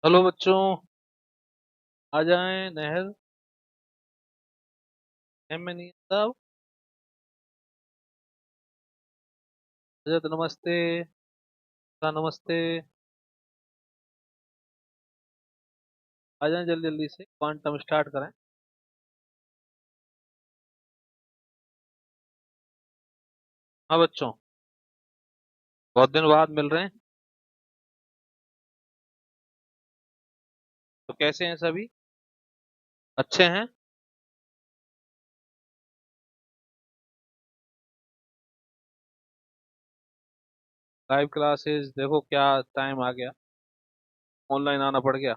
Hello बच्चों। आ जाएं नहर। में नहीं साहब। रजत नमस्ते। नमस्ते। आ जाएं जल्दी जल्दी से क्वांटम स्टार्ट करें। हाँ बच्चों, बहुत दिन बाद मिल रहे हैं। तो कैसे हैं सभी? अच्छे हैं। लाइव क्लासेस देखो क्या टाइम आ गया, ऑनलाइन आना पड़ गया।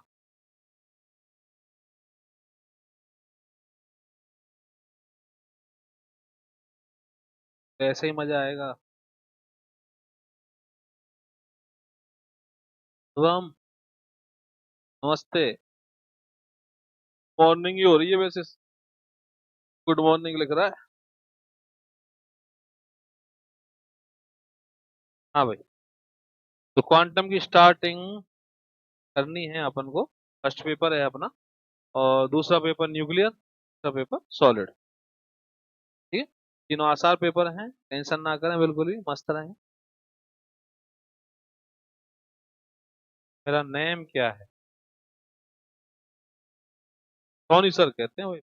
तो ऐसे ही मजा आएगा। शुभम, नमस्ते। मॉर्निंग ही हो रही है वैसे। गुड मॉर्निंग लिख रहा है। हाँ भाई। तो क्वांटम की स्टार्टिंग करनी है अपन को। फर्स्ट पेपर है अपना, और दूसरा पेपर न्यूक्लियर, तीसरा पेपर सॉलिड। ठीक है। तीनों आसार पेपर हैं, टेंशन ना करें, बिल्कुल भी मस्त रहें। मेरा नेम क्या है? सोनी सर कहते हैं भाई।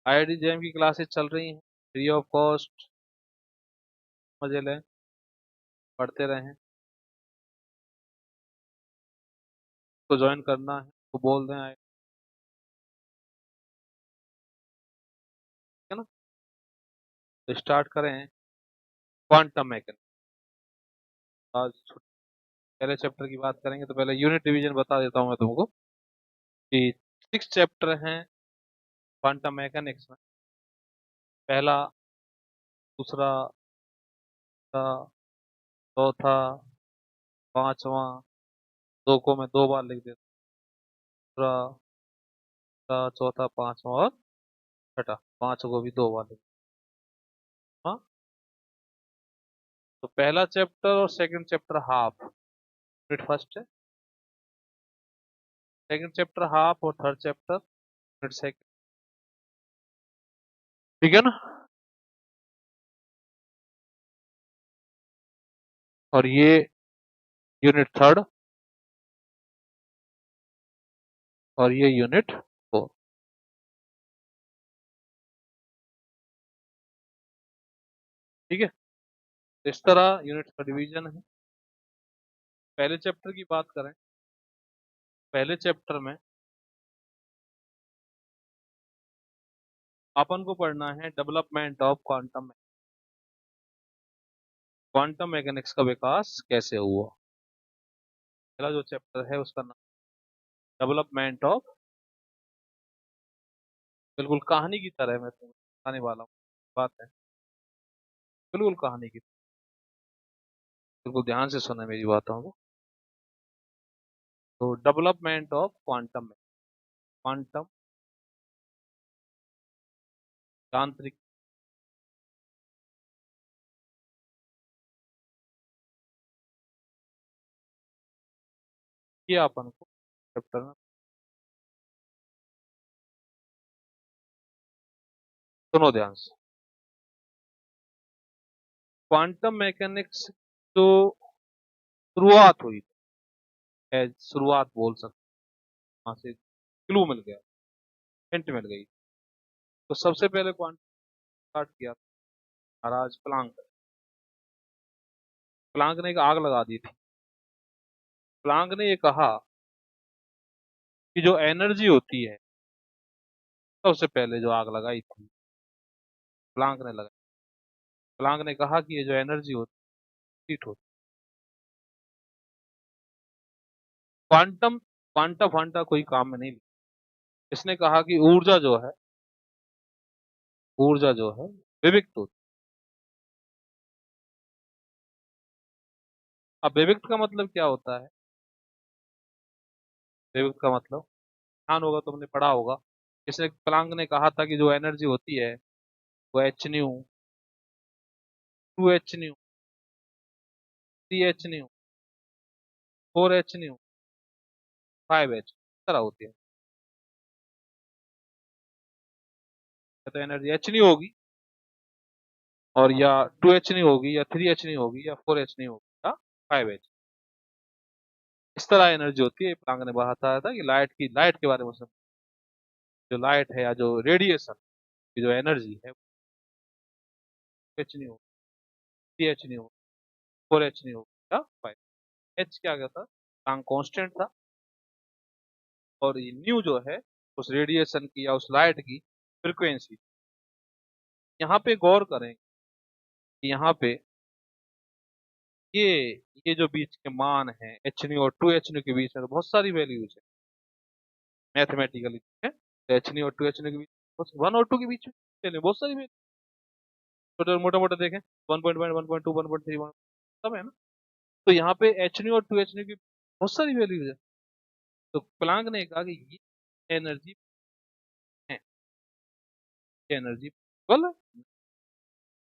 आईआईटी जैम की क्लासेस चल रही हैं, फ्री ऑफ कॉस्ट। मजे लें, पढ़ते रहें। तो ज्वाइन करना है तो बोल दें आए, ठीक है ना? तो स्टार्ट करें क्वांटम मैकेनिक्स। आज पहले चैप्टर की बात करेंगे, तो पहले यूनिट डिवीजन बता देता हूँ मैं तुमको कि 6 चैप्टर हैं क्वांटम मैकेनिक्स में। पहला, दूसरा, तीसरा, चौथा, पांचवा। दो को मैं 2 बार लिख देता हूँ। दूसरा, तीसरा, चौथा, पांचवा और छठा। पांच को भी 2 बार लिख। हाँ। तो पहला चैप्टर और second chapter half. Unit first है, सेकंड चैप्टर हाफ, और थर्ड चैप्टर यूनिट सेकंड। ठीक है ना? और ये यूनिट थर्ड, और ये यूनिट फोर। ठीक है। इस तरह यूनिट का डिवीजन है। पहले चैप्टर की बात करें, पहले चैप्टर में अपन को पढ़ना है development of quantum. Quantum mechanics का विकास कैसे हुआ। पहला जो चैप्टर है उसका नाम डेवलपमेंट ऑफ। बिल्कुल कहानी की तरह मैं तुम्हें बताने वाला हूँ। बात है बिल्कुल कहानी की। बिल्कुल ध्यान से सुने मेरी बातों को। तो डेवलपमेंट ऑफ क्वांटम, क्वांटम यांत्रिक। ये अपन को चैप्टर में सुनो ध्यान से। क्वांटम मैकेनिक्स जो शुरुआत हुई है, शुरुआत बोल सकते हैं, वहां से क्लू मिल गया, हिंट मिल गई। तो सबसे पहले क्वांटम स्टार्ट किया था महाराज प्लांक। प्लांक ने एक आग लगा दी थी। प्लांक ने ये कहा कि जो एनर्जी होती है, सबसे पहले जो आग लगाई थी प्लांक ने लगाई। प्लांक ने कहा कि ये जो एनर्जी होती है हीट होती है। क्वांटम क्वांटा फांटा कोई काम में नहीं लिया। इसने कहा कि ऊर्जा जो है विविक्त होती है। अब विविक्त का मतलब क्या होता है? विविक्त का मतलब ध्यान होगा, तुमने पढ़ा होगा। इसने प्लांक ने कहा था कि जो एनर्जी होती है वो H new, 2 H new, 3 H new, 4 H new, 5 H, तरह होती है। या तो एनर्जी एच न्यू होगी, और या 2 एच न्यू होगी, या 3 एच न्यू होगी, या 4 एच न्यू होगी, या 5 एच। इस तरह एनर्जी होती है। प्लांक ने बताया था कि लाइट के बारे में जो लाइट है या जो रेडिएशन की जो एनर्जी है, H new, 3 H new, 4 H new, या 5 एच। क्या क्या था? प्लांक कांस्टेंट था, और ये न्यू जो है उस रेडिएशन की या उस लाइट की फ्रिक्वेंसी। यहाँ पे गौर करें कि यहाँ पे ये ये जो बीच के मान है एच न्यू और 2 एच न्यू के बीच में, तो बहुत सारी वैल्यूज है मैथमेटिकली, है। एच न्यू और 2 एच न्यू के बीच, बस 1 और 2 के बीच में बहुत सारी वैल्यू, छोटे मोटा मोटा देखें, 1.1, 1.2, 1.3, सब है ना। तो यहाँ पे एच न्यू और 2 एच न्यू की बहुत सारी वैल्यूज है। तो प्लांक ने कहा कि ये एनर्जी है, ये एनर्जी पॉसिबल है,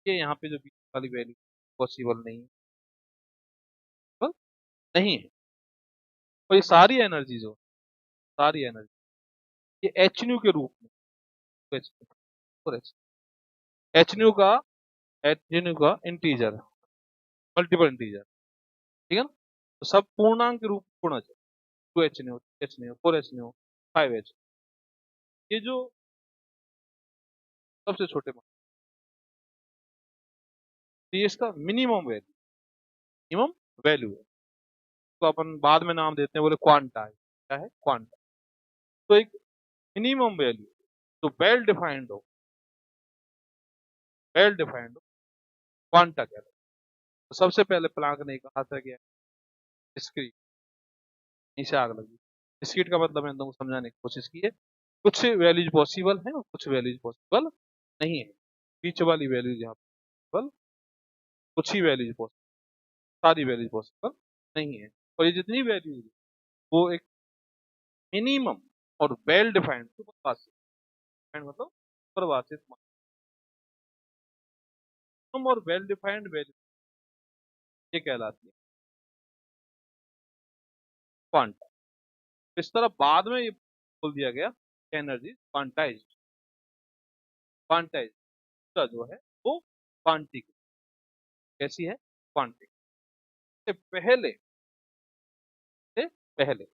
ये यहाँ पे जो बीच वाली वैल्यू पॉसिबल नहीं है, possible नहीं है। और ये सारी एनर्जी जो, सारी एनर्जी ये एच न्यू के रूप में, एच एच न्यू का, एच न्यू का इंटीजर, मल्टीपल इंटीजर, ठीक है ना। तो सब पूर्णांक के रूप में होना चाहिए। 2 H new, 3 H new, 4 H new, 5 H, ये जो सबसे छोटे मान, तो ये इसका मिनिमम वैल्यू है। तो अपन बाद में नाम देते हैं, बोले क्वांटा है। क्या है? क्वांटा। तो एक मिनिमम वैल्यू तो वेल डिफाइंड हो, क्वांटा कहते हैं। तो सबसे पहले प्लांक ने कहा था कि डिस्क्रीट, नीचे आग लगी। डिस्क्रीट का मतलब मैंने तुमको समझाने की कोशिश की है, कुछ वैल्यूज पॉसिबल है और कुछ वैल्यूज पॉसिबल नहीं है। बीच वाली वैल्यूज यहाँ पॉसिबल, कुछ ही वैल्यूज पॉसिबल, सारी वैल्यूज पॉसिबल नहीं है। और ये जितनी वैल्यूज है वो एक मिनिमम और वेल डिफाइंड सुपरवासित, मतलब सुपरवासित मिनिमम और वेल डिफाइंड वैल्यू, ये कहलाती है क्वांटा। इस तरह बाद में ये बोल दिया गया एनर्जी क्वांटाइज्ड, क्वांटाइज्ड का जो है वो क्वांटिक, कैसी है? क्वांटिक। से पहले से पहले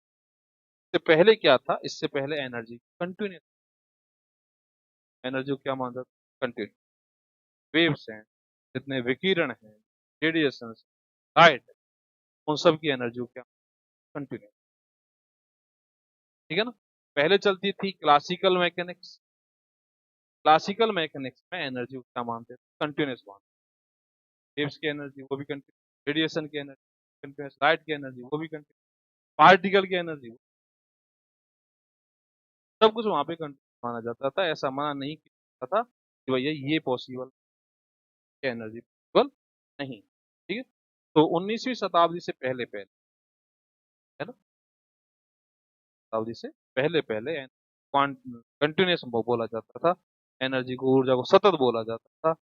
से पहले क्या था? इससे पहले एनर्जी कंटिन्यूस, एनर्जी को क्या मानता था? कंटिन्यूस। वेव्स हैं, जितने विकिरण हैं, रेडिएशन, लाइट, उन सब की एनर्जी को क्या? कंटिन्यूस, ठीक है ना। पहले चलती थी क्लासिकल मैकेनिक्स, क्लासिकल मैकेनिक्स में एनर्जी को क्या मानते थे? कंटिन्यूस मानते। वेव्स की एनर्जी वो भी कंटिन्यूस, रेडिएशन की एनर्जी कंटिन्यूस, लाइट की एनर्जी वो भी कंटिन्यूस, पार्टिकल की एनर्जी, सब कुछ वहां पे कंटिन्यूस माना जाता था। ऐसा माना नहीं किया था कि भैया ये पॉसिबल एनर्जी पॉसिबल नहीं, ठीक है। तो 19वीं शताब्दी से पहले पहले, है ना, शताब्दी से पहले पहले कंटिन्यूस बोला जाता था। एनर्जी को, ऊर्जा को सतत बोला जाता था,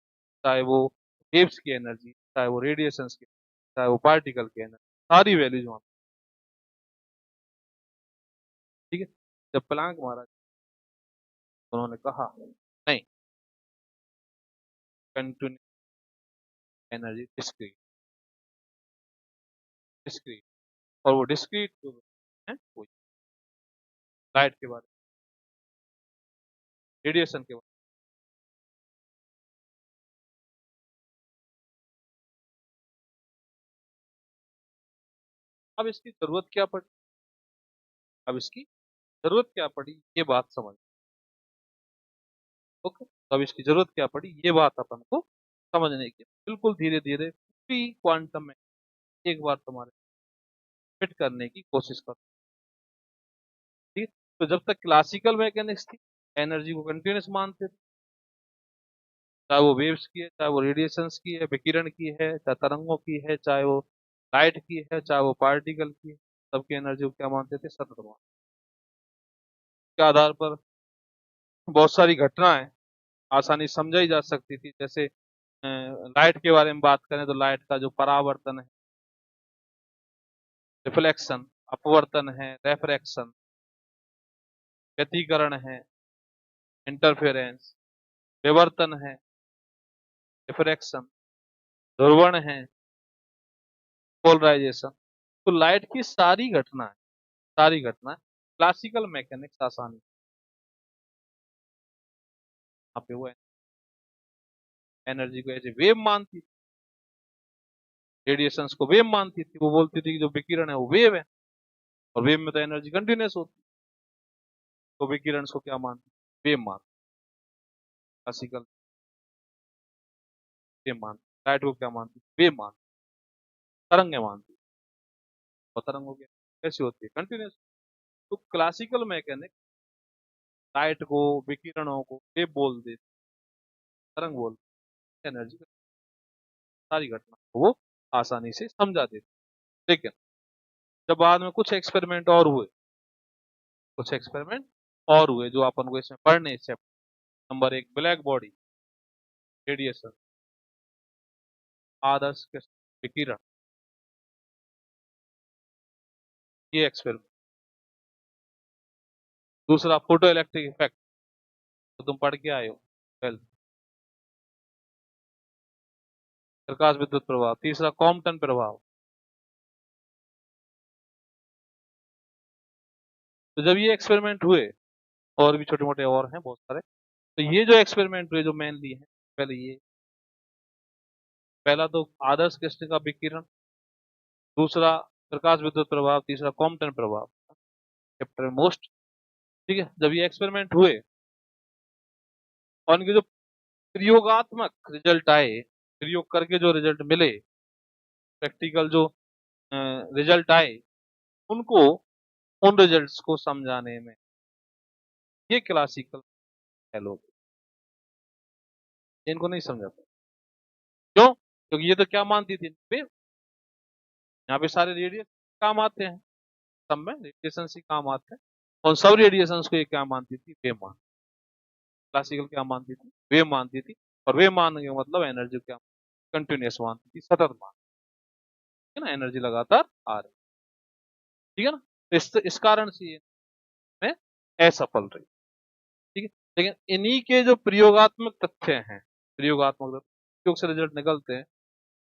चाहे वो वेव्स की एनर्जी, चाहे वो रेडिएशंस की, चाहे वो पार्टिकल की एनर्जी, सारी वैल्यूज वहां, ठीक है। जब प्लांक महाराज, उन्होंने कहा नहीं, कंटिन्यूस एनर्जी डिस्क्रीट, डिस्क्रीट, और वो डिस्क्रीट जो है वो लाइट के बारे में, रेडिएशन के बारे में। अब इसकी जरूरत क्या पड़ी? अब इसकी जरूरत क्या पड़ी, ये बात समझ, ओके। तो अब इसकी जरूरत क्या पड़ी, ये बात अपन को समझने की, बिल्कुल धीरे धीरे प्री क्वांटम में एक बार तुम्हारे फिट करने की कोशिश करो, ठीक। तो जब तक क्लासिकल मैकेनिक्स थी, एनर्जी को कंटिन्यूस मानते थे, चाहे वो वेव्स की है, चाहे वो रेडिएशंस की है, विकिरण की है, चाहे तरंगों की है, चाहे वो लाइट की है, चाहे वो पार्टिकल की है, सबकी एनर्जी को क्या मानते थे? सतत मानते। के आधार पर बहुत सारी घटनाएं आसानी से समझाई जा सकती थी। जैसे लाइट के बारे में बात करें तो लाइट का जो परावर्तन है, रिफ्लेक्शन, अपवर्तन है, रेफ्रैक्शन, व्यतिकरण है, इंटरफेरेंस, विवर्तन है, डिफ्रैक्शन, ध्रुवण है, पोलराइजेशन। तो लाइट की सारी घटना क्लासिकल मैकेनिक्स आसानी यहाँ पे वो एनर्जी को एज ए वेव मानती थी, रेडिएशंस को वेव मानती थी। वो बोलती थी कि जो विकिरण है वो वेव है, और वेव में तो एनर्जी कंटिन्यूस होती है। तो विकिरण को क्या मानती, वेव मानती, क्लासिकल वेव मानती। लाइट को क्या मानती, वेव मानती, तरंगे मानती। और तरंगों की कैसी होती है, कंटिन्यूस। तो क्लासिकल मैकेनिक्स लाइट को, विकिरणों को वेव बोल देती, तरंग बोल, एनर्जी, सारी घटना को वो आसानी से समझा देती। लेकिन जब बाद में कुछ एक्सपेरिमेंट और हुए जो अपन को इसमें पढ़ने chapter number 1, black body, radiation, आदर्श विकिरण, ये एक्सपेरिमेंट। दूसरा फोटो इलेक्ट्रिक इफेक्ट, तो तुम पढ़ के आए हो, ट्वेल्थ, प्रकाश विद्युत प्रभाव। तीसरा कॉम्पटन प्रभाव। तो जब ये एक्सपेरिमेंट हुए, और भी छोटे मोटे और हैं बहुत सारे, तो ये जो एक्सपेरिमेंट हुए जो मेनली है, पहले ये, पहला तो आदर्श कृष्ण का विकिरण, दूसरा प्रकाश विद्युत प्रभाव, तीसरा कॉम्पटन प्रभाव, चैप्टर मोस्ट। ठीक है, जब ये एक्सपेरिमेंट हुए और इनके जो प्रयोगात्मक रिजल्ट आए, प्रयोग करके जो रिजल्ट मिले, प्रैक्टिकल जो रिजल्ट आए, उनको, उन रिजल्ट्स को समझाने में ये क्लासिकल लोग, इनको नहीं समझा पाए। क्यों? क्योंकि ये तो क्या मानती थी, यहाँ पे सारे रेडिएशन काम आते हैं, सब में रेडिएशन ही काम आते हैं, और सब रेडिएशन को ये क्या मानती थी, वे मान, क्लासिकल क्या मानती थी, वे मानती थी। और वे मानने का मतलब एनर्जी क्या, कंटिन्यूस मानती थी, सतत मान, है ना, एनर्जी लगातार आ रही, ठीक है ना। तो इस कारण से ये में असफल रही, ठीक है। लेकिन इन्हीं के जो प्रयोगात्मक तथ्य हैं, प्रयोगात्मक प्रयोग से रिजल्ट निकलते हैं,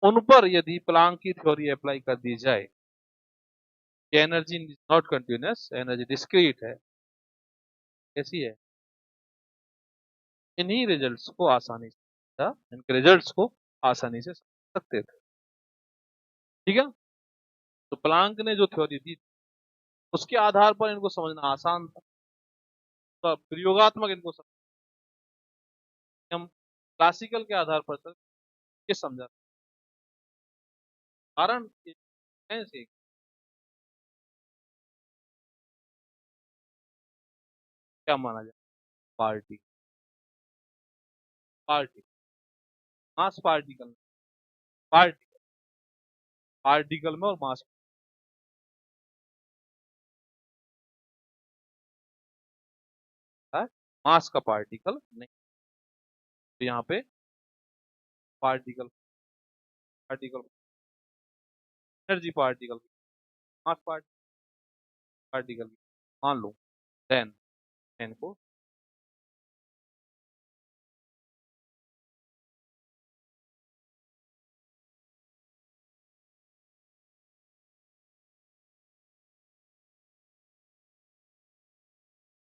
उन पर यदि प्लांक की थ्योरी अप्लाई कर दी जाए कि energy not continuous, energy discrete है, कैसी है, इन्हीं रिजल्ट्स को आसानी से, इनके रिजल्ट्स को आसानी से समझ सकते थे, ठीक है। तो प्लांक ने जो थ्योरी दी उसके आधार पर इनको समझना आसान था, तो प्रयोगात्मक इनको हम क्लासिकल के आधार पर चल ये समझा। कारण ऐसे क्या माना जाए, पार्टी, पार्टी, मास पार्टिकल, पार्टिकल, पार्टिकल में और मास, है मास का पार्टिकल नहीं। तो यहाँ पे पार्टिकल, पार्टिकल, एनर्जी पार्टिकल, मास पार्टिकल, मान लो, देन एन को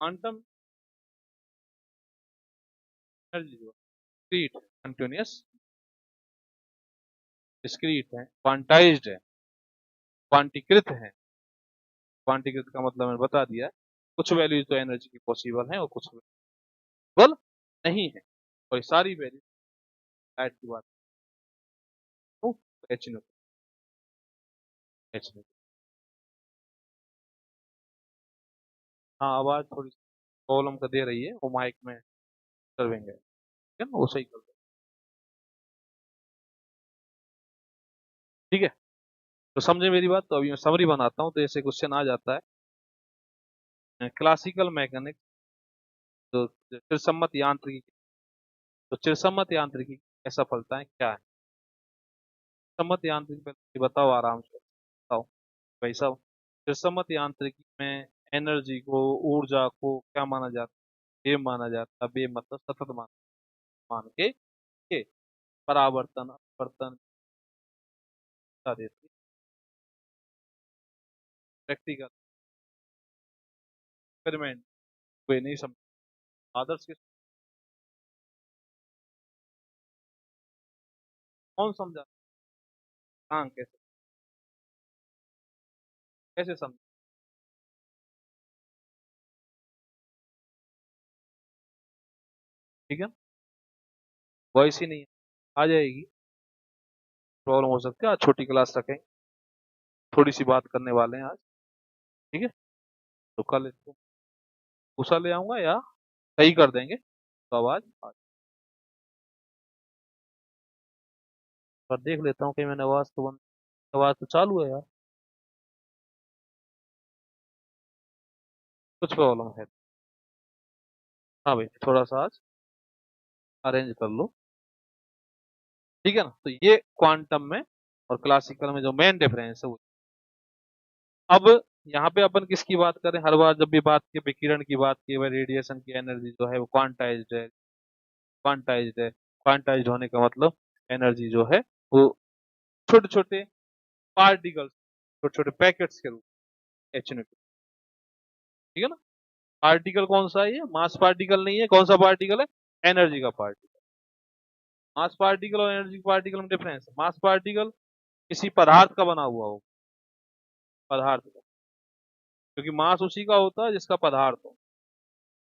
क्वांटम एनर्जी जो डिस्क्रीट, कंटिन्यूस, डिस्क्रीट है, क्वांटाइज्ड है, क्वांटीकृत है। क्वांटीकृत का मतलब मैंने बता दिया है, कुछ वैल्यूज तो एनर्जी की पॉसिबल है और कुछ पॉसिबल नहीं है, और ये सारी वैल्यू लाइट की बात हो, एच नो, एच नो। हाँ, आवाज थोड़ी प्रॉब्लम का दे रही है, वो माइक में सर्विंग है, ठीक है ना, वो सही कर दो, ठीक है। तो समझे मेरी बात। तो अभी मैं समरी बनाता हूँ, तो ऐसे क्वेश्चन आ जाता है, क्लासिकल मैकेनिक्स, तो चिरसम्मत यांत्रिकी तो चिरसम्मत यांत्रिकी की असफलताएं क्या है? चिरसम्मत यांत्रिकी पहले ये बताओ आराम से बताओ भाई साहब। चिरसम्मत यांत्रिकी में एनर्जी को, ऊर्जा को क्या माना जाता है? ये माना जाता है बे मतलब सतत मान के ये परावर्तन अपवर्तन का देती प्रैक्टिकल एक्सपेरिमेंट वे नहीं समझ आदर्श के कौन समझा? हाँ कैसे कैसे समझ? ठीक है, वॉइस ही नहीं है, आ जाएगी। प्रॉब्लम हो सकती है, आज छोटी क्लास रखें, थोड़ी सी बात करने वाले हैं आज। ठीक है, तो कल इसको पूछा ले आऊंगा या सही कर देंगे तो आवाज पर देख लेता हूँ कि मैंने आवाज तो बंद, आवाज तो चालू है यार, कुछ प्रॉब्लम है। हाँ भाई थोड़ा सा आज अरेंज कर लो। ठीक है ना, तो ये क्वांटम में और क्लासिकल में जो मेन डिफरेंस है वो। अब यहाँ पे अपन किसकी बात करें, हर बार जब भी बात की विकिरण की बात की, रेडिएशन की एनर्जी जो है वो क्वांटाइज्ड है। क्वांटाइज्ड है, क्वांटाइज्ड होने का मतलब एनर्जी जो है वो छोटे छोटे पार्टिकल्स, छोटे छोटे पैकेट्स के रूप में एच न्यूटन। ठीक है ना, पार्टिकल कौन सा है? ये मास पार्टिकल नहीं है, कौन सा पार्टिकल है? एनर्जी का पार्टिकल। मास पार्टिकल और एनर्जी पार्टिकल में डिफरेंस है। मास पार्टिकल किसी पदार्थ का बना हुआ हो, पदार्थ का, क्योंकि मास उसी का होता है जिसका पदार्थ हो।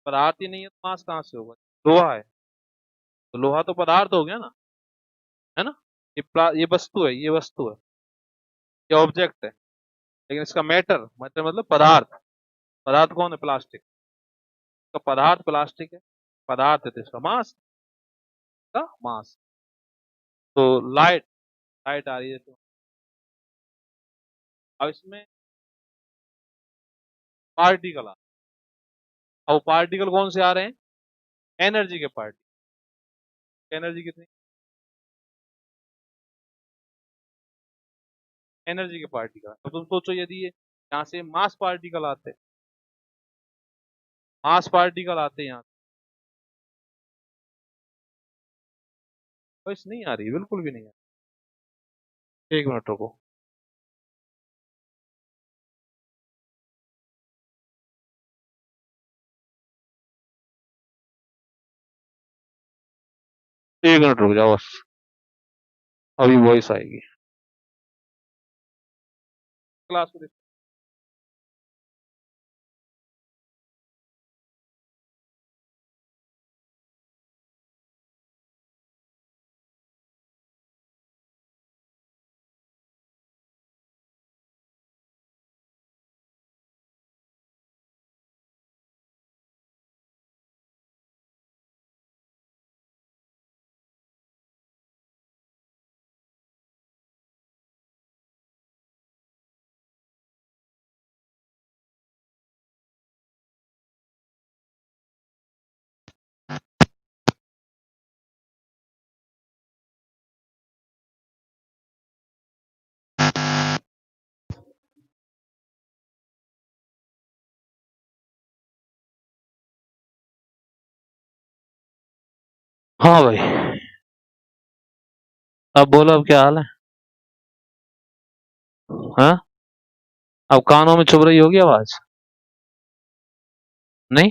पदार्थ ही नहीं है तो मास कहाँ से होगा? लोहा है तो लोहा तो पदार्थ हो गया ना, है ना। ये वस्तु है, ये वस्तु है, ये ऑब्जेक्ट है, लेकिन इसका मैटर, मैटर मतलब पदार्थ। पदार्थ कौन है? प्लास्टिक। तो पदार्थ प्लास्टिक है, पदार्थ है तो इसका मास, का मास। तो लाइट, लाइट आ रही है तो अब इसमें पार्टिकल आ, अब पार्टिकल कौन से आ रहे हैं? एनर्जी के पार्टिकल। एनर्जी कितनी? एनर्जी के पार्टिकल। अब तुम सोचो यदि ये यहाँ से मास पार्टिकल आते, मास पार्टिकल आते यहाँ, वॉइस नहीं आ रही, बिल्कुल भी नहीं आ रही। एक मिनट रुको। एक मिनट रुक जाओ बस, अभी वॉइस आएगी। क्लास को हाँ भाई, अब बोलो, अब क्या हाल है? हाँ, अब कानों में चुभ रही होगी आवाज? नहीं,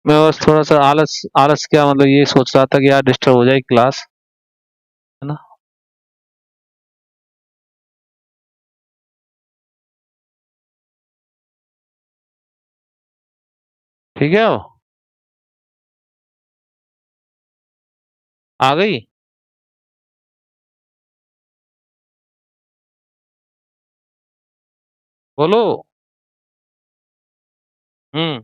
मैं बस थोड़ा सा आलस, आलस क्या मतलब ये सोच रहा था कि यार डिस्टर्ब हो जाए क्लास, है ना। ठीक है, अब आ गई। बोलो। हम्म।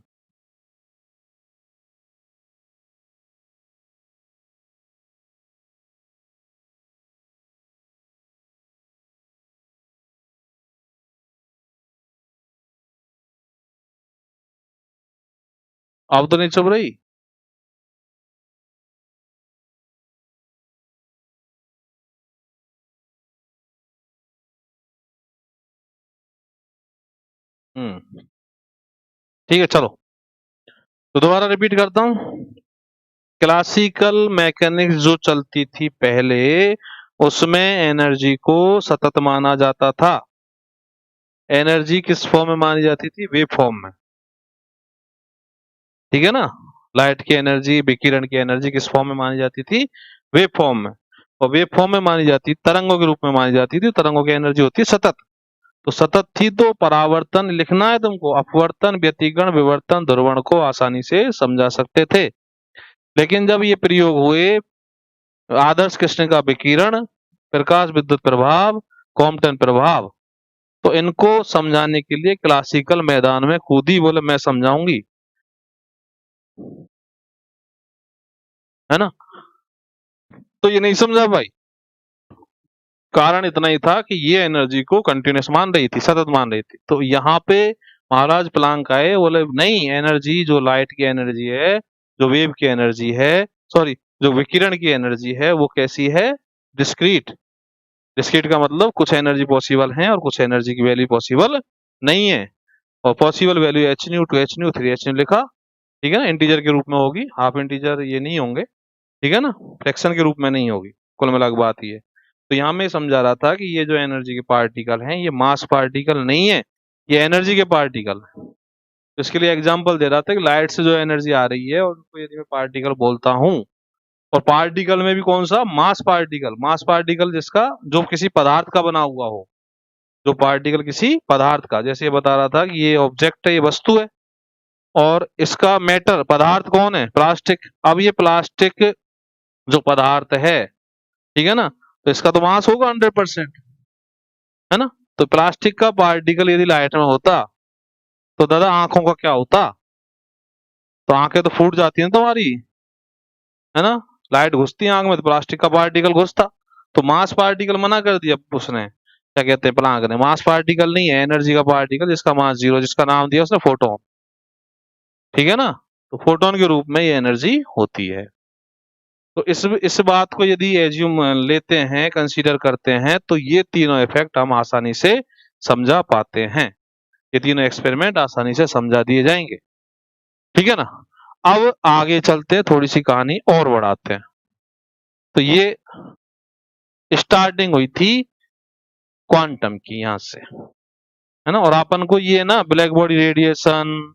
अब तो नहीं चुभ रही? ठीक है, चलो तो दोबारा रिपीट करता हूँ। क्लासिकल मैकेनिक्स जो चलती थी पहले, उसमें एनर्जी को सतत माना जाता था। एनर्जी किस फॉर्म में मानी जाती थी? वेव फॉर्म में। ठीक है ना? लाइट की एनर्जी, विकिरण की एनर्जी किस फॉर्म में मानी जाती थी? वेव फॉर्म में। और वेव फॉर्म में मानी जाती, तरंगों के रूप में मानी जाती थी। तरंगों की एनर्जी होती है सतत। तो सतत थी तो परावर्तन लिखना है तुमको, अपवर्तन, व्यतिकरण, विवर्तन, ध्रुवण को आसानी से समझा सकते थे। लेकिन जब ये प्रयोग हुए, आदर्श कृष्ण का विकिरण, प्रकाश विद्युत प्रभाव, कॉम्पटन प्रभाव, तो इनको समझाने के लिए क्लासिकल मैदान में कूदी, बोले मैं समझाऊंगी। है ना? तो ये नहीं समझा भाई। कारण इतना ही था कि ये एनर्जी को कंटिन्यूस मान रही थी, सतत मान रही थी। तो यहाँ पे महाराज प्लांक आए, बोले नहीं, एनर्जी जो लाइट की एनर्जी है, जो वेव की एनर्जी है, सॉरी, जो विकिरण की एनर्जी है, वो कैसी है? डिस्क्रीट। डिस्क्रीट का मतलब कुछ एनर्जी पॉसिबल है और कुछ एनर्जी की वैल्यू पॉसिबल नहीं है। और possible value h nu, two h nu, three h nu लिखा। ठीक है ना? इंटीजर के रूप में होगी, हाफ इंटीजर ये नहीं होंगे। ठीक है ना? फ्रैक्शन के रूप में नहीं होगी। कुल मिला के बात ये। तो यहाँ मैं समझा रहा था कि ये जो एनर्जी के पार्टिकल हैं, ये मास पार्टिकल नहीं है, ये एनर्जी के पार्टिकल है। तो इसके लिए एग्जांपल दे रहा था कि लाइट से जो एनर्जी आ रही है, और उनको यदि मैं पार्टिकल बोलता हूँ, और पार्टिकल में भी कौन सा? मास पार्टिकल। मास पार्टिकल जिसका, जो किसी पदार्थ का बना हुआ हो। जो पार्टिकल किसी पदार्थ का, जैसे ये बता रहा था कि ये ऑब्जेक्ट है, ये वस्तु है, और इसका मैटर, पदार्थ कौन है? प्लास्टिक। अब ये प्लास्टिक जो पदार्थ है, ठीक है ना, तो इसका तो मास होगा 100%। है ना? तो प्लास्टिक का पार्टिकल यदि लाइट में होता, तो दादा आंखों का क्या होता? तो आंखें तो फूट जाती हैं तुम्हारी। है ना? लाइट घुसती है आंख में तो प्लास्टिक का पार्टिकल घुसता। तो मास पार्टिकल मना कर दिया उसने, क्या कहते हैं, प्लांक ने। मास पार्टिकल नहीं है, एनर्जी का पार्टिकल, जिसका मास जीरो, जिसका नाम दिया उसने फोटोन। ठीक है ना? तो फोटोन के रूप में ये एनर्जी होती है। तो इस बात को यदि एज्यूम लेते हैं, कंसीडर करते हैं, तो ये तीनों इफेक्ट हम आसानी से समझा पाते हैं। ये तीनों एक्सपेरिमेंट आसानी से समझा दिए जाएंगे। ठीक है ना? अब आगे चलते हैं, थोड़ी सी कहानी और बढ़ाते हैं। तो ये स्टार्टिंग हुई थी क्वांटम की, यहां से। है ना? और अपन को ये ना ब्लैक बॉडी रेडिएशन,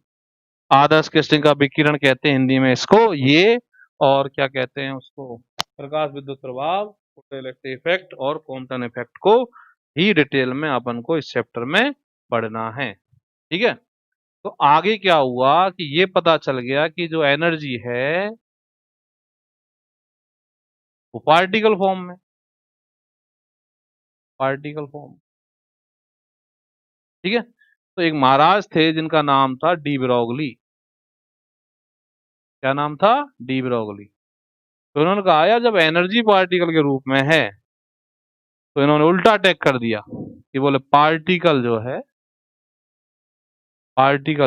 आदर्श क्रिस्टल का विकिरण कहते हैं हिंदी में इसको, ये, और क्या कहते हैं उसको, प्रकाश विद्युत प्रभाव, फोटोइलेक्ट्रिक इफेक्ट और कॉम्पटन इफेक्ट को ही डिटेल में अपन को इस चैप्टर में पढ़ना है। ठीक है? तो आगे क्या हुआ कि ये पता चल गया कि जो एनर्जी है वो पार्टिकल फॉर्म में, पार्टिकल फॉर्म। ठीक है? तो एक महाराज थे जिनका नाम था डी ब्रॉगली। क्या नाम था? De Broglie. तो इन्होंने कहा यार, जब एनर्जी पार्टिकल के रूप में है, तो इन्होंने उल्टा अटैक कर दिया कि बोले पार्टिकल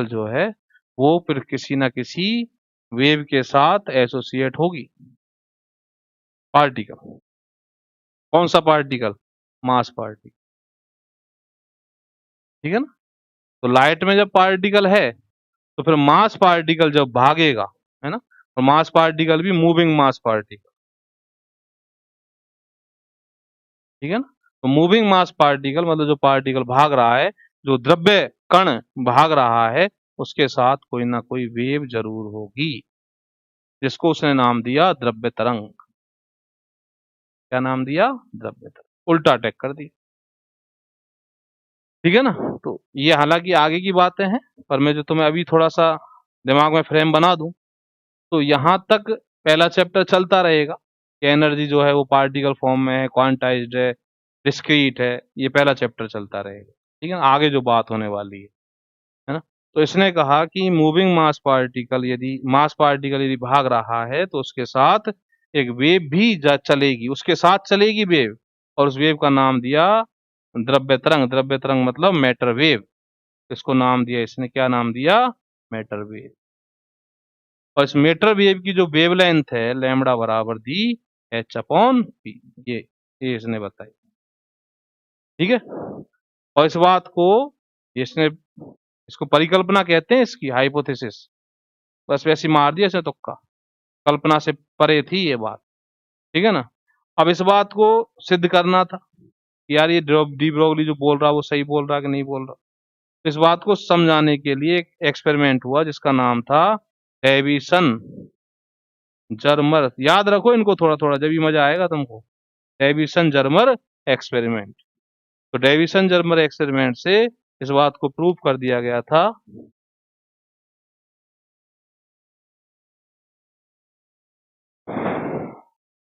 जो है वो फिर किसी ना किसी वेव के साथ एसोसिएट होगी। पार्टिकल, कौन सा पार्टिकल? मास पार्टिकल। ठीक है ना? तो लाइट में जब पार्टिकल है, तो फिर मास पार्टिकल जब भागेगा, है ना, और मास पार्टिकल भी मूविंग मास पार्टिकल। ठीक है ना? तो मूविंग मास पार्टिकल मतलब जो पार्टिकल भाग रहा है, जो द्रव्य कण भाग रहा है, उसके साथ कोई ना कोई वेव जरूर होगी, जिसको उसने नाम दिया द्रव्य तरंग। क्या नाम दिया? द्रव्य तरंग। उल्टा अटैक कर दिया। ठीक है ना? तो ये हालांकि आगे की बातें हैं, पर मैं जो तुम्हें अभी थोड़ा सा दिमाग में फ्रेम बना दूं, तो यहां तक पहला चैप्टर चलता रहेगा कि एनर्जी जो है वो पार्टिकल फॉर्म में है, क्वांटाइज्ड है, डिस्क्रीट है। ये पहला चैप्टर चलता रहेगा। ठीक है ना? आगे जो बात होने वाली है ना, तो इसने कहा कि मूविंग मास पार्टिकल यदि भाग रहा है, तो उसके साथ एक वेव भी चलेगी, उसके साथ चलेगी वेव, और उस वेव का नाम दिया द्रव्य तरंग। द्रव्य तरंग मतलब मैटर वेव। इसको नाम दिया इसने, क्या नाम दिया? Matter wave. और इस मीटर वेव की जो वेवलेंथ है लैम्बडा बराबर दी एच अपॉन पी, ये इसने बताई। ठीक है, और इस बात को इसने, इसको परिकल्पना कहते हैं, इसकी हाइपोथेसिस, बस वैसे ही मार दिया इसने तुक्का, कल्पना से परे थी ये बात। ठीक है ना। अब इस बात को सिद्ध करना था कि यार ये डी ब्रोगली जो बोल रहा है वो सही बोल रहा है कि नहीं बोल रहा। इस बात को समझाने के लिए एक एक्सपेरिमेंट हुआ जिसका नाम था डेविसन जर्मर। याद रखो इनको थोड़ा थोड़ा, जब भी मजा आएगा तुमको। Davisson Germer experiment. तो डेविसन जर्मर एक्सपेरिमेंट से इस बात को प्रूव कर दिया गया था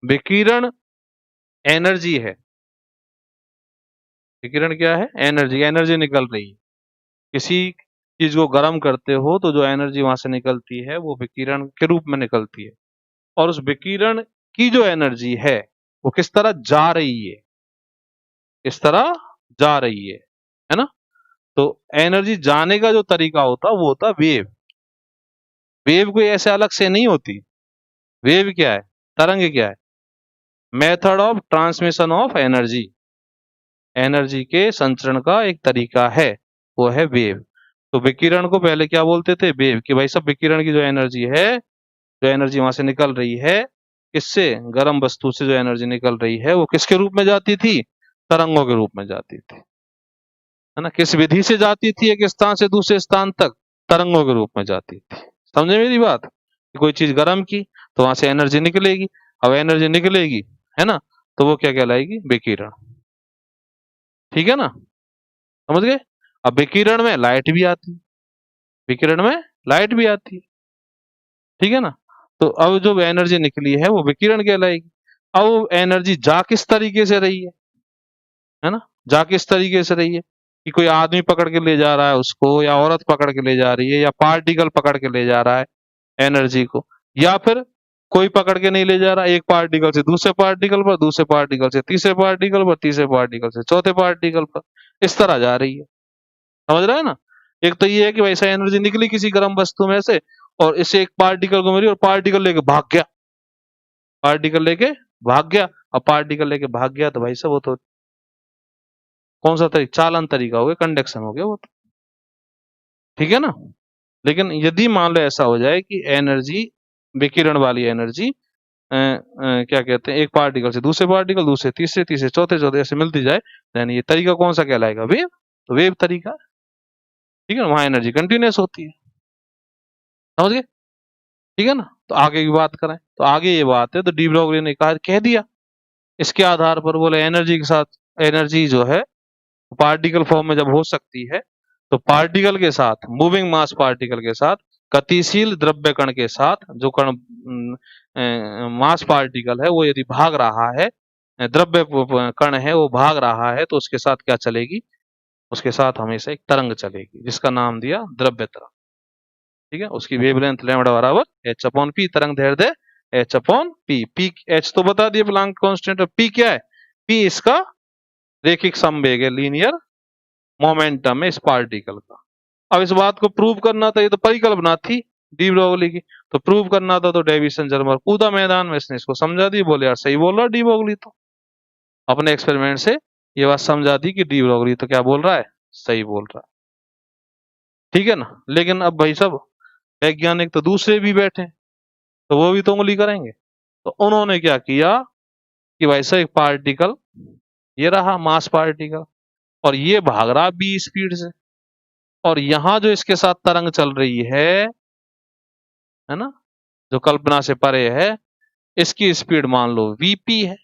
विकिरण एनर्जी है। विकिरण क्या है? एनर्जी। एनर्जी निकल रही है, किसी चीज को गर्म करते हो तो जो एनर्जी वहां से निकलती है वो विकिरण के रूप में निकलती है। और उस विकिरण की जो एनर्जी है वो किस तरह जा रही है, किस तरह जा रही है ना। तो एनर्जी जाने का जो तरीका होता वो होता वेव। वेव कोई ऐसे अलग से नहीं होती। वेव क्या है? तरंग क्या है? Method of transmission of energy. Energy के संचरण का एक तरीका है, वो है वेव। तो विकिरण को पहले क्या बोलते थे? वेव। कि भाई सब विकिरण की जो एनर्जी है, जो एनर्जी वहां से निकल रही है, किससे? गर्म वस्तु से जो एनर्जी निकल रही है वो किसके रूप में जाती थी? तरंगों के रूप में जाती थी, है ना। किस विधि से जाती थी एक स्थान से दूसरे स्थान तक? तरंगों के रूप में जाती थी। समझे मेरी बात? कि कोई चीज गर्म की तो वहां से एनर्जी निकलेगी। अब एनर्जी निकलेगी, है ना, तो वो क्या कहलाएगी? विकिरण। ठीक है ना, समझ गए? अब विकिरण में लाइट भी आती है, विकिरण में लाइट भी आती है। ठीक है ना। तो अब जो एनर्जी निकली है वो विकिरण कहलाएगी। अब वो एनर्जी जा किस तरीके से रही है ना, जा किस तरीके से रही है? कि कोई आदमी पकड़ के ले जा रहा है उसको, या औरत पकड़ के ले जा रही है, या पार्टिकल पकड़ के ले जा रहा है एनर्जी को, या फिर कोई पकड़ के नहीं ले जा रहा, एक पार्टिकल से दूसरे पार्टिकल पर, दूसरे पार्टिकल से तीसरे पार्टिकल पर, तीसरे पार्टिकल से चौथे पार्टिकल पर, इस तरह जा रही है। समझ रहे हैं ना। एक तो ये है कि वैसा एनर्जी निकली किसी गर्म वस्तु में से, और इससे एक पार्टिकल को मिली और पार्टिकल लेके भाग गया, पार्टिकल लेके भाग गया। अब पार्टिकल लेके भाग गया तो भाई साहब वो तो कौन सा तरीका? चालन तरीका हो गया, कंडक्शन हो गया वो तो। ठीक है ना। लेकिन यदि मान लो ऐसा हो जाए कि एनर्जी, विकिरण वाली एनर्जी क्या कहते हैं, एक पार्टिकल से दूसरे पार्टिकल, दूसरे तीसरे, तीसरे चौथे, चौथे ऐसे मिलती जाए, यानी ये तरीका कौन सा कहलाएगा? वेव। तो वेव तरीका। ठीक है ना, वहां एनर्जी कंटिन्यूस होती है। समझ गए? ठीक है ना। तो आगे की बात करें तो आगे ये बात है, तो डी ब्रोगली ने कहा, कह दिया इसके आधार पर, बोले एनर्जी के साथ, एनर्जी जो है पार्टिकल फॉर्म में जब हो सकती है, तो पार्टिकल के साथ, मूविंग मास पार्टिकल के साथ, गतिशील द्रव्य कण के साथ, जो कण मास पार्टिकल है वो यदि भाग रहा है, द्रव्य कण है वो भाग रहा है, तो उसके साथ क्या चलेगी? उसके साथ हमेशा एक तरंग चलेगी, जिसका नाम दिया द्रव्य तरंग। ठीक है, उसकी वेवलेंथ लैम्बडा बराबर एच अपॉन पी। तरंग दैर्ध्य H upon P. P H तो बता दिए प्लांक कांस्टेंट, पी क्या है? पी इसका रेखिक संवेग है, लीनियर मोमेंटम है इस पार्टिकल का। अब इस बात को प्रूव करना था, ये तो परिकल्पना थी डी ब्रोगली की, तो प्रूव करना था, तो डेविसन जर्मर कूदा मैदान में, इसने इसको समझा दी। बोले यार सही बोल रहा डी ब्रोगली, तो अपने एक्सपेरिमेंट से ये बात समझा दी कि डी ब्रोगली तो क्या बोल रहा है? सही बोल रहा है। ठीक है ना। लेकिन अब भाई साहब वैज्ञानिक तो दूसरे भी बैठे, तो वो भी तो उंगली करेंगे। तो उन्होंने क्या किया कि भाई साहब एक पार्टिकल, ये रहा मास पार्टिकल, और ये भाग रहा बी स्पीड से, और यहां जो इसके साथ तरंग चल रही है ना, जो कल्पना से परे है, इसकी स्पीड मान लो वीपी है।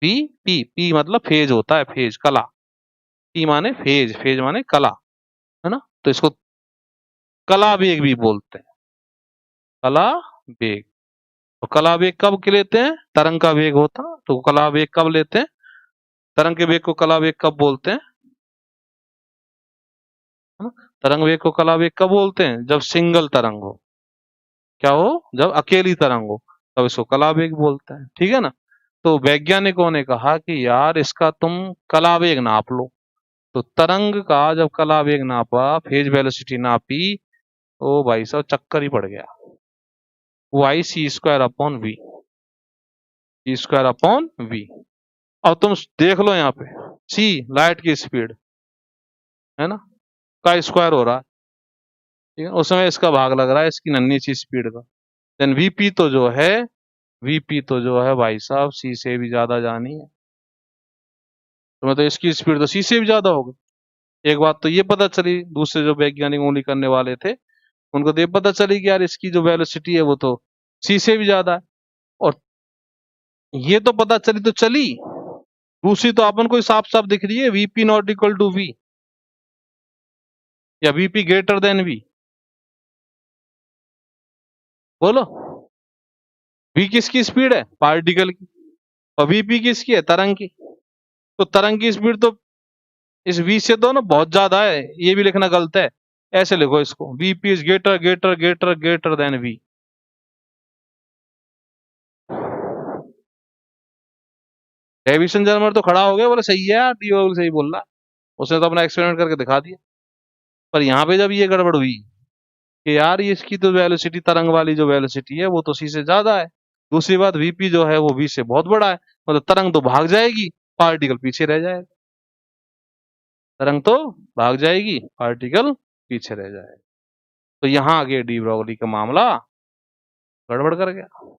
वी पी, पी मतलब फेज होता है, फेज, कला। पी माने फेज, फेज माने कला, है ना। तो इसको कला वेग भी बोलते हैं, कला वेग। तो कला वेग कब के लेते हैं? तरंग का वेग होता, तो कला वेग कब लेते हैं? तरंग के वेग को कला वेग कब बोलते हैं? है ना? तरंग वेग को कला वेग कब बोलते हैं? जब सिंगल तरंग हो। क्या हो? जब अकेली तरंग हो, तब इसको कला वेग बोलते हैं। ठीक है ना। तो वैज्ञानिकों ने कहा कि यार इसका तुम कला वेग नाप लो। तो तरंग का जब कला वेग नापा, फेज वेलोसिटी नापी, तो भाई साहब चक्कर ही पड़ गया। Why c square upon v, c square upon v. अब तुम देख लो यहाँ पे, सी लाइट की स्पीड है ना, का स्क्वायर हो रहा है, ठीक है, उसमें इसका भाग लग रहा है इसकी नन्ही सी स्पीड का। देन वीपी तो जो है, वीपी तो जो है भाई साहब सी से भी ज्यादा जानी है, तो मतलब इसकी स्पीड तो सी से भी ज्यादा होगी। एक बात तो ये पता चली, दूसरे जो वैज्ञानिक उंगली करने वाले थे उनको तो ये पता चली कि यार इसकी जो वेलोसिटी है वो तो सी से भी ज्यादा है, और ये तो पता चली तो चली, दूसरी तो अपन को साफ साफ दिख रही है, vp not equal to v या वीपी ग्रेटर देन वी। बोलो, वी किसकी स्पीड है, पार्टिकल की, और वीपी किसकी है, तरंग की। तो तरंग की स्पीड तो इस वी से तो ना बहुत ज्यादा है, ये भी लिखना गलत है, ऐसे लिखो इसको, vp is greater greater greater greater than v. Davisson Germer तो खड़ा हो गया, बोले सही है यार, डी सही बोल रहा है, उसने तो अपना एक्सपेरिमेंट करके दिखा दिया। पर यहाँ पे जब ये गड़बड़ हुई कि यार ये इसकी तो वेलोसिटी, तरंग वाली जो वेलोसिटी है वो तो सी से ज्यादा है, दूसरी बात वीपी जो है वो वी से बहुत बड़ा है, मतलब तरंग तो भाग जाएगी, पार्टिकल पीछे रह जाएगा, तरंग तो भाग जाएगी, पार्टिकल पीछे रह जाएगा। तो यहाँ आगे डी ब्रोगली का मामला गड़बड़ कर गया,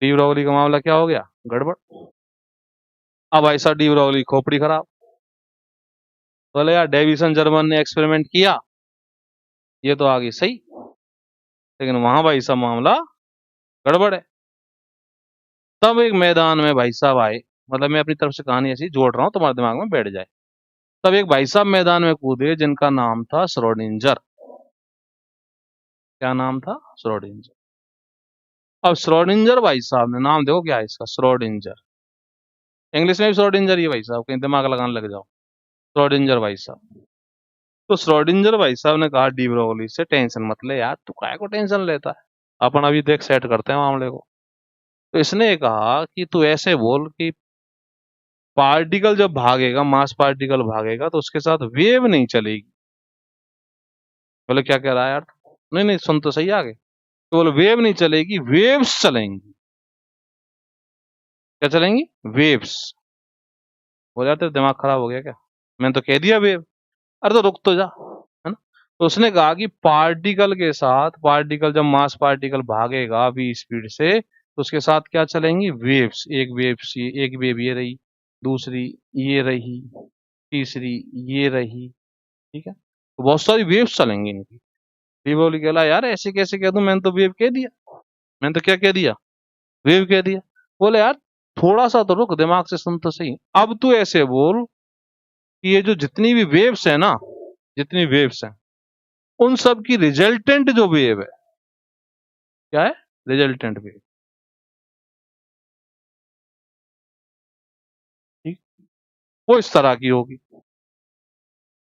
डी ब्रोगली का मामला क्या हो गया, गड़बड़। अब ऐसा डी ब्रोगली खोपड़ी खराब, बोले यार डेविसन जर्मन ने एक्सपेरिमेंट किया, ये तो आ गई सही, लेकिन वहां भाई साहब मामला गड़बड़ है। तब एक मैदान में भाई साहब आए, मतलब मैं अपनी तरफ से कहानी ऐसी जोड़ रहा हूं तुम्हारे दिमाग में बैठ जाए। तब एक भाई साहब मैदान में कूदे जिनका नाम था श्रोडिंजर। क्या नाम था, श्रोडिंजर। अब श्रोडिंजर भाई साहब ने, नाम देखो क्या है इसका, श्रोडिंजर, इंग्लिश में भी श्रोडिंजर ही है भाई साहब, कहीं दिमाग लगाने लग जाओ, श्रोडिंजर भाई साहब। तो श्रोडिंजर भाई साहब ने कहा डी ब्रोगली से, टेंशन मत ले यार, तू काहे को टेंशन लेता है, अपन अभी देख सेट करते हैं मामले को। तो इसने कहा कि तू ऐसे बोल कि पार्टिकल जब भागेगा, मास पार्टिकल भागेगा तो उसके साथ वेव नहीं चलेगी। बोले क्या कह रहा है यार, नहीं नहीं सुन तो सही आगे, तो बोले वेव नहीं चलेगी, वेव्स चलेंगी। क्या चलेंगी, वेव्स। बोले यार तेरा दिमाग खराब हो गया क्या, मैंने तो कह दिया वेव। अरे तो रुक तो जा, है ना। तो उसने कहा कि पार्टिकल के साथ, पार्टिकल जब मास पार्टिकल भागेगा वी स्पीड से, तो उसके साथ क्या चलेंगी, वेव्स। एक वेव्स, एक वेव ये रही, दूसरी ये रही, तीसरी ये रही, ठीक है, तो बहुत सारी वेव्स चलेंगी इनकी। बोली कहला यार ऐसे कैसे कह दूं, मैंने तो वेव कह दिया, मैंने तो क्या कह दिया, वेव कह दिया। बोले यार थोड़ा सा तो रुक, दिमाग से सुन तो सही, अब तू ऐसे बोल कि ये जो जितनी भी वेव्स है ना, जितनी वेव्स हैं उन सब की रिजल्टेंट जो वेव है, क्या है, रिजल्टेंट वेव, ठीक, वो इस तरह की होगी,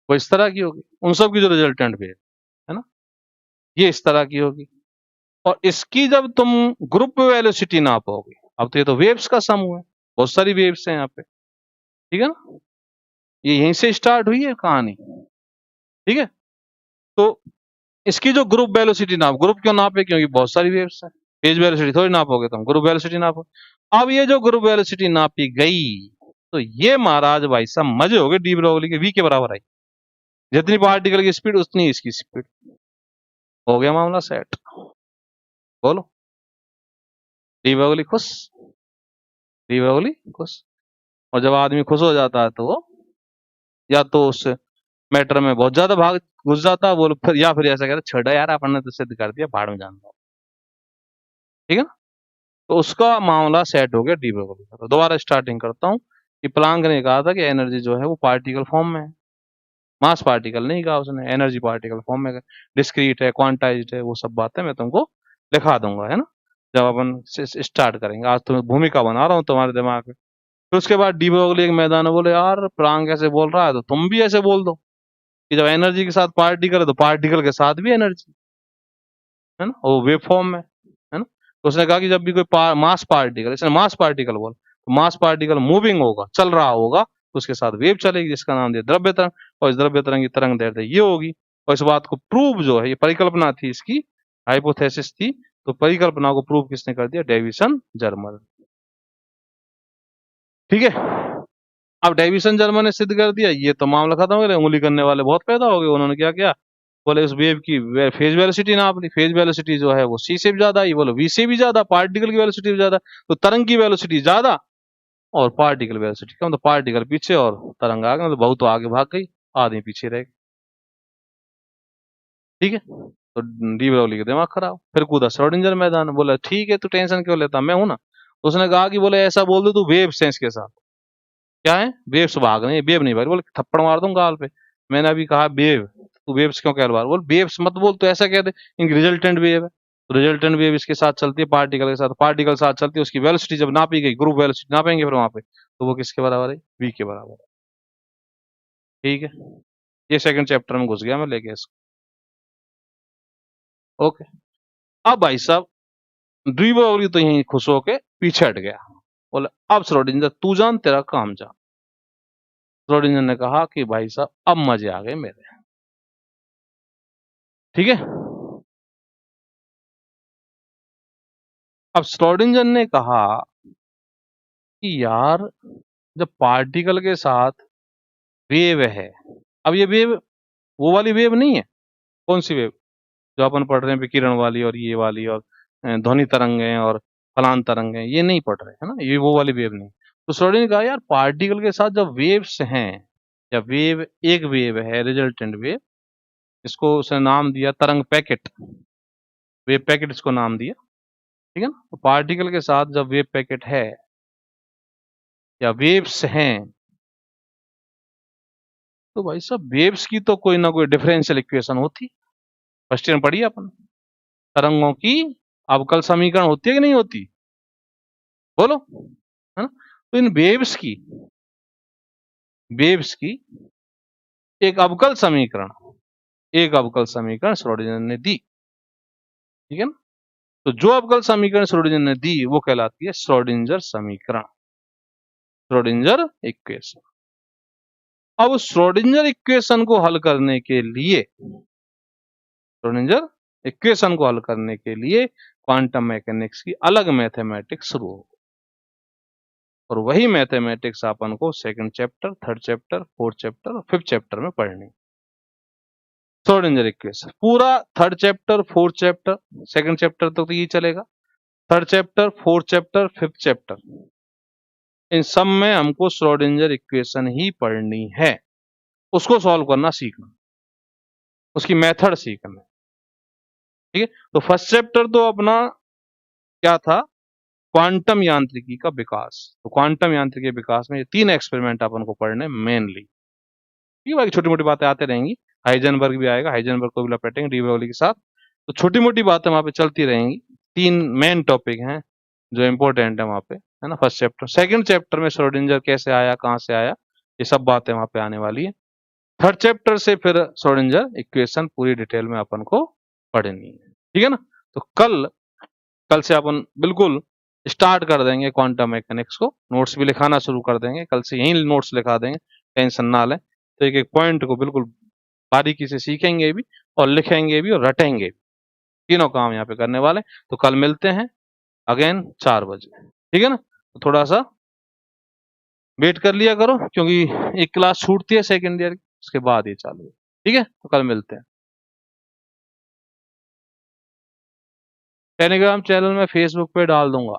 वो इस तरह की होगी, उन सब की जो रिजल्टेंट वेव है ना, ये इस तरह की होगी। और इसकी जब तुम ग्रुप वेलोसिटी नापोगे, अब तो ये तो वेव्स का समूह है, बहुत सारी वेव्स हैं यहाँ पे, ठीक है ना, ये यहीं से स्टार्ट हुई है कहानी, ठीक है। तो इसकी जो ग्रुप वेलोसिटी नाप, ग्रुप क्यों नापे, क्योंकि बहुत सारी वेव्स हैं, फेज वेलोसिटी थोड़ी नापोगे तुम, ग्रुप वेलोसिटी नापो। अब ये जो ग्रुप वेलोसिटी नापी गई, तो ये महाराज भाई साहब मजे हो गए, डी ब्रोगली के वी के बराबर आई, जितनी पार्टिकल की स्पीड उतनी इसकी स्पीड, हो गया मामला सेट। बोलो, डी ब्रोगली खुश, डी ब्रोगली खुश। और जब आदमी खुश हो जाता है तो वो या तो उस मैटर में बहुत ज्यादा भाग घुस जाता है, वो फिर, या फिर ऐसा कहता है छोड़ो यार अपन ने तो सिद्ध कर दिया, भाड़ में जान दो, ठीक है ना। तो उसका मामला सेट हो गया डी ब्रोगली का। तो दोबारा स्टार्टिंग करता हूँ कि प्लांक ने कहा था कि एनर्जी जो है वो पार्टिकल फॉर्म में है, मास पार्टिकल नहीं कहा उसने, एनर्जी पार्टिकल फॉर्म में, डिस्क्रीट है, क्वांटाइज्ड है, वो सब बातें मैं तुमको लिखा दूंगा, है ना, जब अपन स्टार्ट करेंगे। आज तो मैं भूमिका बना रहा हूँ तुम्हारे दिमाग में। फिर उसके बाद डी ब्रोगली एक मैदान में बोले यार प्लांक ऐसे बोल रहा है तो तुम भी ऐसे बोल दो कि जब एनर्जी के साथ पार्टिकल है तो पार्टिकल के साथ भी एनर्जी, है ना, वो वेव फॉर्म में, है ना। तो उसने कहा कि जब भी कोई मास पार्टिकल, इसने मास पार्टिकल बोल, तो मास पार्टिकल मूविंग होगा, चल रहा होगा, तो उसके साथ वेव चलेगी, जिसका नाम दिया द्रव्य तरंग, और इस द्रव्य तरंग की तरंग दैर्ध्य ये होगी। और इस बात को प्रूव जो है, ये परिकल्पना थी इसकी, हाइपोथेसिस थी, तो परिकल्पना को प्रूव किसने कर दिया? Davisson German. ठीक है, अब डेविसन जर्मन ने सिद्ध कर दिया, ये तो मामला खत्म हो गया। उंगली करने वाले बहुत पैदा हो गए। उन्होंने क्या किया, बोले उस वेव की फेज वेलोसिटी नाप ली। फेज वेलोसिटी जो है वो c से भी ज्यादा, ये बोलो v से भी ज्यादा, पार्टिकल की वेलोसिटी भी ज्यादा, तो तरंग की वेलोसिटी ज्यादा और पार्टिकल वेलोसिटी कम, तो पार्टिकल पीछे और तरंग आगे, मतलब बहुत तो आगे भाग गई, आदमी पीछे रह गए। ठीक है, तो डी ब्रॉगली का दिमाग खराब, फिर कूदा श्रोडिंगर मैदान। बोला ठीक है, तू टेंशन क्यों लेता, मैं हूं ना। उसने कहा कि बोले ऐसा बोल दे तू वेव सेंस के साथ। क्या है? वेव्स भाग रहे हैं, वेव नहीं भाग रही। बोले थप्पड़ मार दूंगा गाल पे। मैंने अभी कहा वेव, तू वेव्स क्यों कह रहा है? बोल वेव्स मत बोल, तो ऐसा कह दे इनकी रिजल्टेंट वेव है। तो रिजल्टेंट वेव इसके साथ चलती है, पार्टिकल के साथ, पार्टिकल साथ चलती है, उसकी वेलोसिटी जब नापी गई, ग्रुप वेलोसिटी नापेंगे फिर वहां पे, तो वो किसके बराबर है? v के बराबर है। ठीक है, ये सेकंड चैप्टर में घुस गया मैं लेके इसको। ओके, अब भाई साहब डी ब्रॉगली तो यहीं खुश होके पीछे हट गया। बोले अब श्रोडिंगर तू जान, तेरा काम जान। श्रोडिंगर ने कहा कि भाई साहब अब मजे आ गए मेरे। ठीक है, अब श्रोडिंगर ने कहा कि यार जब पार्टिकल के साथ वेव है, अब ये वेव वो वाली वेव नहीं है। कौन सी वेव? जो अपन पढ़ रहे हैं विकिरण वाली और ये वाली और ध्वनि तरंगें और फलान तरंगें, ये नहीं पढ़ रहे है ना, ये वो वाली वेव नहीं। तो श्रोडिंगर ने कहा यार पार्टिकल के साथ जब वेव्स हैं, या वेव एक वेव है रिजल्टेंट वेव, इसको उसने नाम दिया तरंग पैकेट, वेव पैकेट इसको नाम दिया। ठीक है ना, तो पार्टिकल के साथ जब वेव पैकेट है या वेव्स हैं, तो भाई साहब वेव्स की तो कोई ना कोई डिफरेंशियल इक्वेशन होती। फर्स्ट ईयर में पढ़ी अपन, तरंगों की अवकल समीकरण होती है कि नहीं होती? बोलो, है ना। तो इन वेव्स की एक अवकल समीकरण, एक अवकल समीकरण श्रोडिंगर ने दी। ठीक है ना, तो जो अवकल समीकरण श्रोडिंगर ने दी वो कहलाती है श्रोडिंगर समीकरण, श्रोडिंगर इक्वेशन। अब श्रोडिंगर इक्वेशन को हल करने के लिए, श्रोडिंगर इक्वेशन को हल करने के लिए क्वांटम मैकेनिक्स की अलग मैथमेटिक्स शुरू हो, और वही मैथमेटिक्स अपन को second chapter, third chapter, fourth chapter और फिफ्थ चैप्टर में पढ़नी। श्रोडिंगर इक्वेशन पूरा third chapter, fourth chapter, second chapter तक तो ये चलेगा। Third chapter, fourth chapter, fifth chapter, इन सब में हमको श्रोडिंगर इक्वेशन ही पढ़नी है। उसको सॉल्व करना सीखना, उसकी मेथड सीखना। ठीक है, तो फर्स्ट चैप्टर तो अपना क्या था? क्वांटम यांत्रिकी का विकास। तो क्वांटम यांत्रिकी के विकास में ये तीन एक्सपेरिमेंट अपन को पढ़ने मेनली। ये बाकी छोटी मोटी बातें आते रहेंगी, हाइजेनबर्ग भी आएगा, हाइजेनबर्ग को भी लपेटेंगे डी ब्रॉगली के साथ, तो छोटी मोटी बातें वहां पे चलती रहेंगी। तीन मेन टॉपिक हैं जो इम्पोर्टेंट है वहां पे, है ना, फर्स्ट चैप्टर। सेकंड चैप्टर में श्रोडिंगर कैसे आया, कहाँ से आया, ये सब बातें वहां पे आने वाली है। थर्ड चैप्टर से फिर श्रोडिंगर इक्वेशन पूरी डिटेल में अपन को पढ़नी है। ठीक है ना, तो कल कल से अपन बिल्कुल स्टार्ट कर देंगे क्वांटम मैकेनिक्स को, नोट्स भी लिखाना शुरू कर देंगे, कल से यही नोट्स लिखा देंगे, टेंशन ना लें। तो एक एक पॉइंट को बिल्कुल बारीकी से सीखेंगे भी और लिखेंगे भी और रटेंगे भी, तीनों काम यहाँ पे करने वाले। तो कल मिलते हैं अगेन 4 बजे। ठीक है ना, तो थोड़ा सा वेट कर लिया करो, क्योंकि एक क्लास छूटती है सेकेंड ईयर की, उसके बाद ये चालू है। ठीक है, तो कल मिलते हैं। टेलीग्राम चैनल में फेसबुक पे डाल दूंगा।